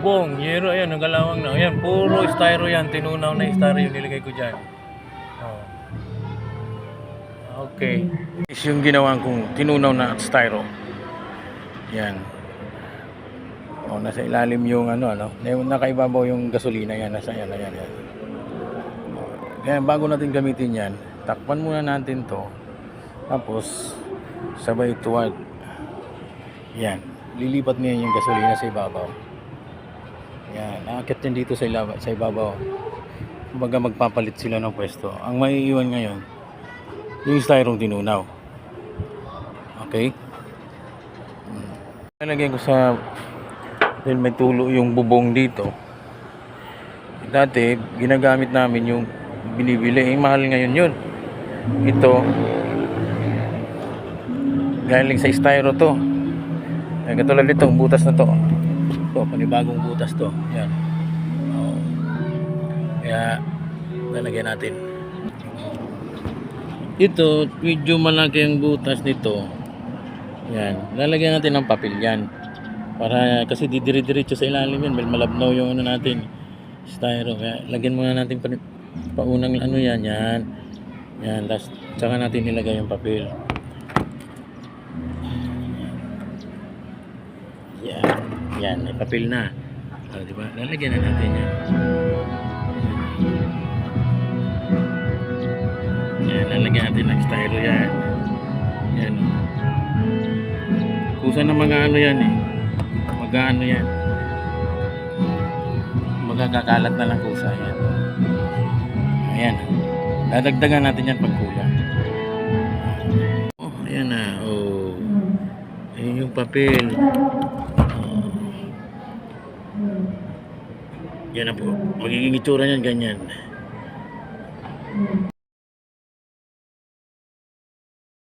bubong, yero, ayan, nagalawang na. Ayan, puro styro yan, tinunaw na styro yung nilagay ko dyan. Oh. Okay. Is yung ginawa kong tinunaw na styro. Yan. Oh, nasa ilalim yung nakaibabaw yung gasolina yan, nasa yan. Kaya bago natin gamitin yan, takpan muna natin to. Tapos sabay tuwad. Yan. Lilipat niya yung gasolina sa ibabaw. Yan, aakit yan dito sa ibabaw. Kumbaga magpapalit sila ng pwesto. Ang maiiwan ngayon, yung styrong tinunaw. Okay? Nalagyan ko sa dahil may tulo yung bubong dito. Dati, ginagamit namin yung binibili. Mahal ngayon yun. Ito, galing sa styro to. Ay, katulad itong butas na to. Ito, panibagong butas to. Yan. Oh. Kaya, lalagyan natin. Ito, medyo malaki ang butas nito. Yan. Lalagyan natin ng papel yan. Para, kasi didiri-diretso sa ilalim yan. Malabnaw yung natin. Styro. Kaya, lagyan muna natin paunang yan. Yan. Yan. Tapos, tsaka natin nilagay yung papel. Yan, may papel na. Diba? Lalagyan na natin yan. Yan, lalagyan natin ng styro yan. Yan. Kusa na mga yan eh. Mag-ano yan. Magkakalat na lang kusa yan. Ayan. Dadagdagan natin yan pag kulang. Oh, ayan na. Oh. Ayan yung papel. Yan na po. Magiging itsura niyan ganyan.